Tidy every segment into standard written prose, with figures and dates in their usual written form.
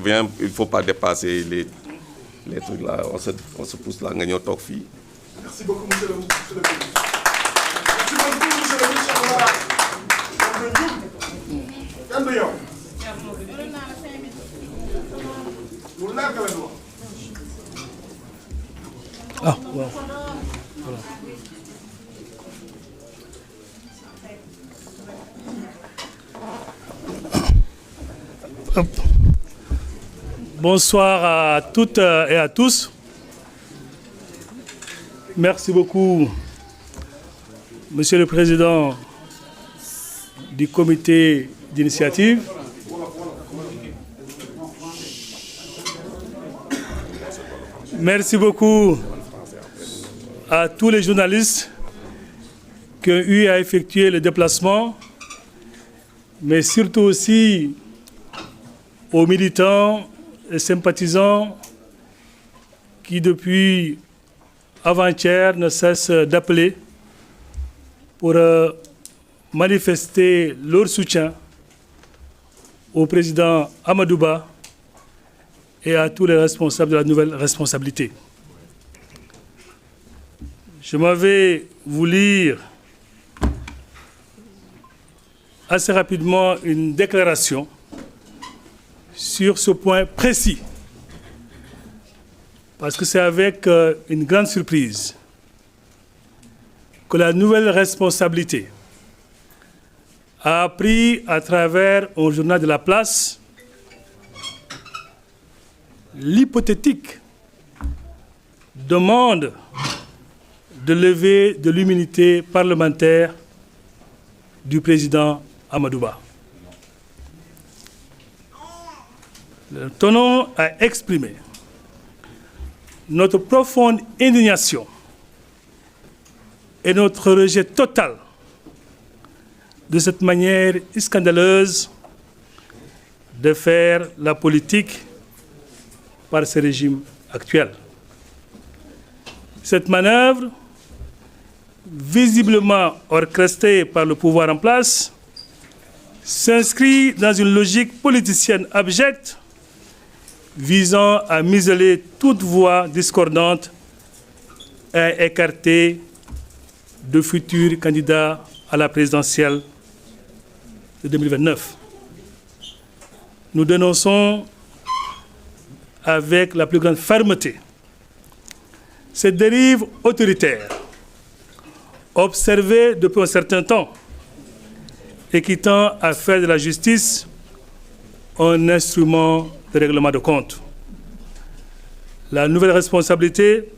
vient, il ne faut pas dépasser les trucs là. On se pousse là, gagnons top fille. Merci beaucoup, monsieur le ministre. Merci beaucoup, monsieur le ministre. Ah, wow. Voilà. Hop. Bonsoir à toutes et à tous. Merci beaucoup, Monsieur le Président du comité d'initiative. Merci beaucoup à tous les journalistes qui ont eu à effectuer le déplacement, mais surtout aussi aux militants et sympathisants qui, depuis avant-hier, ne cessent d'appeler pour manifester leur soutien au président Amadou Ba et à tous les responsables de la nouvelle responsabilité. Je m'avais vous lire assez rapidement une déclaration sur ce point précis, parce que c'est avec une grande surprise que la nouvelle responsabilité a appris à travers un journal de la place l'hypothétique demande de levée de l'immunité parlementaire du président Amadou Ba. Nous tenons à exprimer notre profonde indignation et notre rejet total de cette manière scandaleuse de faire la politique par ce régime actuel. Cette manœuvre, visiblement orchestrée par le pouvoir en place, s'inscrit dans une logique politicienne abjecte visant à museler toute voix discordante et à écarter de futurs candidats à la présidentielle de 2029. Nous dénonçons avec la plus grande fermeté cette dérive autoritaire observée depuis un certain temps et qui tend à faire de la justice un instrument de règlement de compte. La nouvelle responsabilité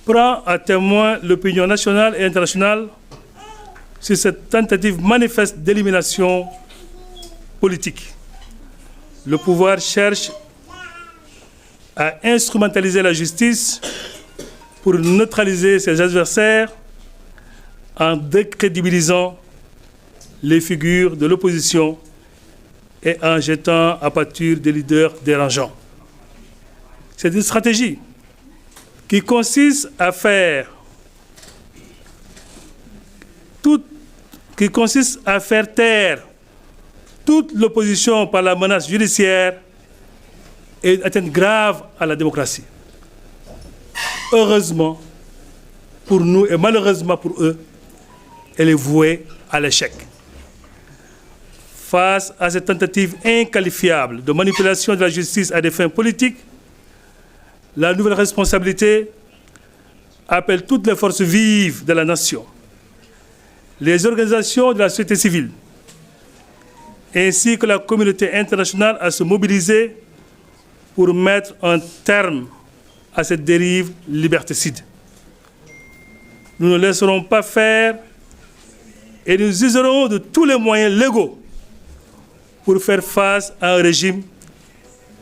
prend à témoin l'opinion nationale et internationale sur cette tentative manifeste d'élimination politique. Le pouvoir cherche à instrumentaliser la justice pour neutraliser ses adversaires en décrédibilisant les figures de l'opposition et en jetant à pâture des leaders dérangeants. C'est une stratégie qui consiste à faire taire toute l'opposition par la menace judiciaire et une atteinte grave à la démocratie. Heureusement pour nous et malheureusement pour eux, elle est vouée à l'échec. Face à cette tentative inqualifiable de manipulation de la justice à des fins politiques, la nouvelle responsabilité appelle toutes les forces vives de la nation, les organisations de la société civile, ainsi que la communauté internationale à se mobiliser pour mettre un terme à cette dérive liberticide. Nous ne laisserons pas faire et nous userons de tous les moyens légaux pour faire face à un régime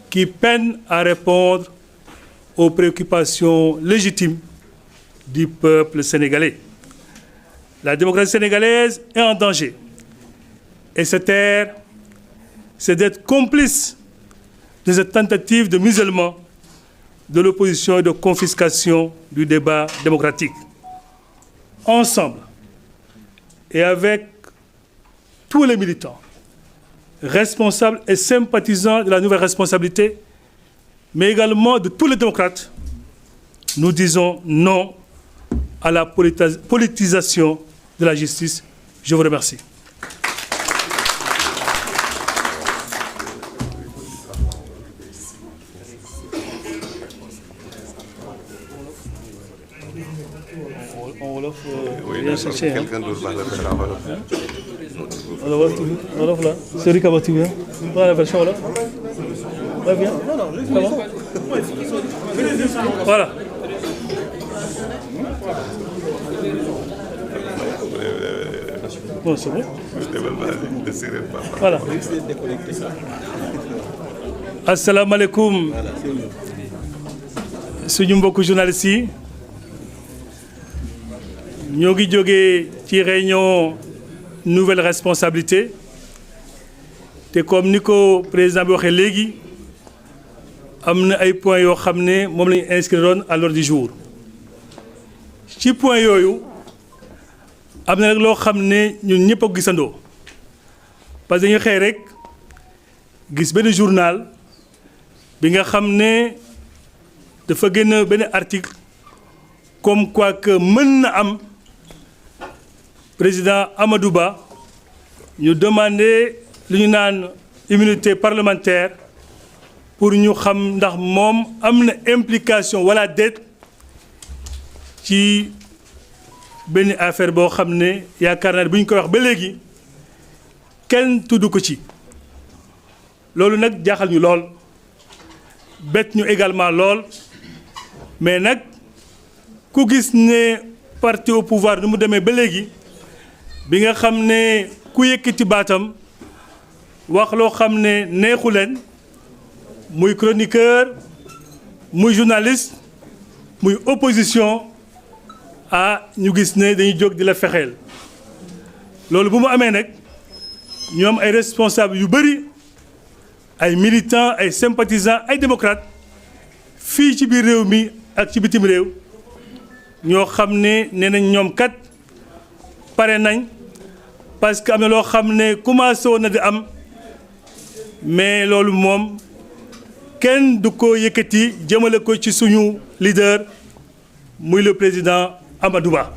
qui peine à répondre aux préoccupations légitimes du peuple sénégalais. La démocratie sénégalaise est en danger. Et se taire, c'est d'être complice de cette tentative de musellement de l'opposition et de confiscation du débat démocratique. Ensemble, et avec tous les militants, responsables et sympathisants de la nouvelle responsabilité, mais également de tous les démocrates, nous disons non à la politisation de la justice. Je vous remercie. Quelqu'un d'autre va le faire en Wolof. Wolof là, celui qui a battu bien. Voilà la version Wolof. Ouais, bien. Comment? Voilà. Bon, c'est bon. Voilà. Assalamu alaikum. Suñu mbokku journalistes yi ñoo ngi jógee ci réunion nouvelle responsabilité te comme ni ko président bi waxee léegi am na ay points yoo xam ne moom la ñu inscriroon à l'ordre du jour ci point yooyu am na nag loo xam ne ñun ñëpp a gisandoo parce que dañuy xëy rek gis benn journal bi nga xam ne dafa génn benn article comme quoi que mën na am président Amadou Ba ñu demandé lu ñu naan immunité parlementaire pour ñu xam ndax moom am na implication wala déet ci benn affaire boo xam ne yaakaar naa ne bu ñu koy wax ba léegi kenn tudd ko ci loolu nag jaaxal ñu lool bett ñu également lool mais nag ku gis ne parti au pouvoir nu mu demee ba léegi bi nga xam ne ku yëkkati baatam wax loo xam ne neexu leen muy chroniqueur muy journaliste muy opposition ñu gis ne dañuy jóg di la fexeel loolu bu mu amee nag ñoom ay responsables yu bëri ay militants ay sympathisants ay démocrates fii ci biir réew mi ak ci bitim réew ñoo xam ne nee nañ ñoom kat pare nañ parce que am na loo xam ne commencé woon na di am mais loolu moom kenn du ko yëkkati jëmale ko ci suñu leader muy le président Amadou Ba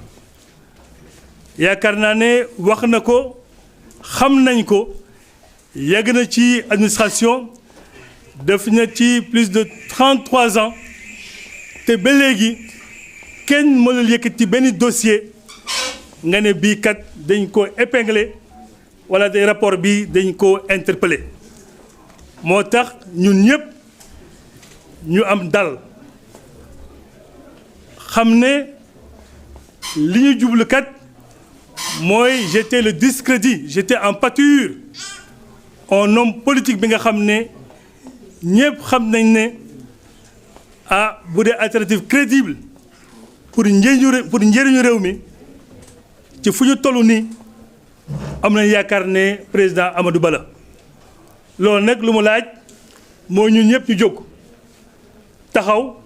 yaakaar naa ne wax na ko xam nañ ko yàgg na ci administration def na ci plus de 33 ans te ba léegi kenn mënul yëkkati benn dossier nga ne bii kat dañ ko épinglé wala des rapport bi dañ ko interpellé moo tax ñun ñëpp ñu am dal xam ne li ñu jublu kat mooy jeter le discrédit jeter en pâture un homme politique bi nga xam ne ñëpp xam nañ ne bu dee alternative crédible pour njëriñu réew mi ci fu ñu toll nii am nañ yaakaar ne président Amadou Ba la loolu nag lu mu laaj moo ñun ñëpp ñu jóg taxaw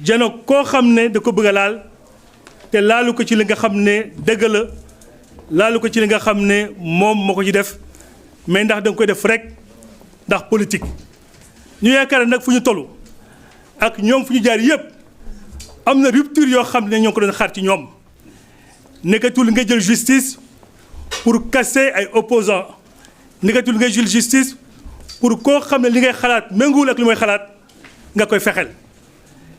jano koo xam ne da ko bëgg a laal te laalu ko ci li nga xam ne dëgg la laalu ko ci li nga xam ne moom moo ko ci def mais ndax da nga koy def rek ndax politique ñu yaakaar nag fu ñu toll ak ñoom fu ñu jaar yëpp am na rupture yoo xam ne ñoo ko doon xaar ci ñoom nekkatul nga jël justice pour casser ay opposants nekkatul nga jël justice pour koo xam ne li ngay xalaat méngoowul ak li mooy xalaat nga koy fexel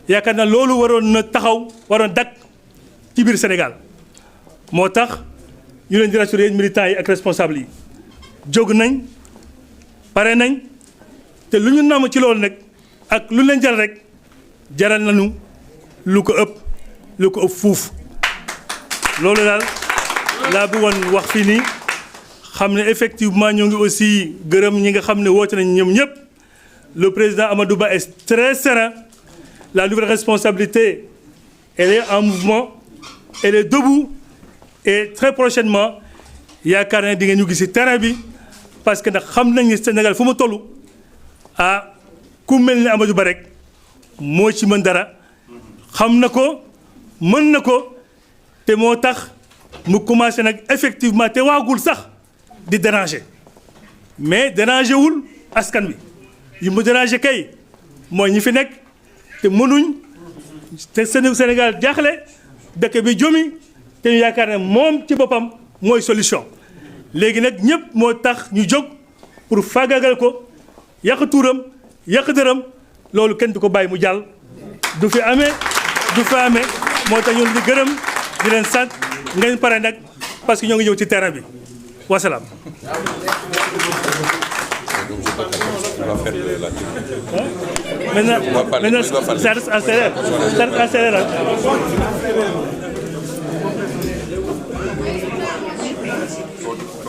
yaakaar na loolu waroon na taxaw waroon dakk ci biir Sénégal moo tax ñu leen di rassurer yéen militants yi ak responsables yi jóg nañ pare nañ te lu ñu namm ci loolu nag ak lu leen jaral rek jaral nañu lu ko ëpp fuuf loolu daal laa bëggoon wax fii nii xam ne effectivement ñoo ngi aussi gërëm ñi nga xam ne woote nañ ñoom ñëpp le président Amadou Ba est très serein la nouvelle responsabilité elle est en mouvement elle est debout et très prochainement yaakaar ne di ngeen ñu gis ci terrain bi parce que ndax xam nañ ne Sénégal fu mu toll ku mel ni Amadou Ba rek moo ci mën dara xam na ko mën na ko te moo tax mu commencé nag effectivement te waagul sax di déranger mais dérangé wul askan wi yi mu dérangé kay mooy ñi fi nekk te mënuñ te Sénégal jaaxle dëkk bi jomi te ñu yaakaar ne moom ci boppam mooy solution léegi nag ñëpp moo tax ñu jóg pour faagagal ko yàq tuuram yàq dërëm loolu kenn du ko bàyyi mu jàll du fi amee du fi amee moo tax ñu di gërëm di leen sant ngeen pare nag parce que ñoo ngi ñëw ci terrain bi wasalaam. Maintenant, ça reste accéléré.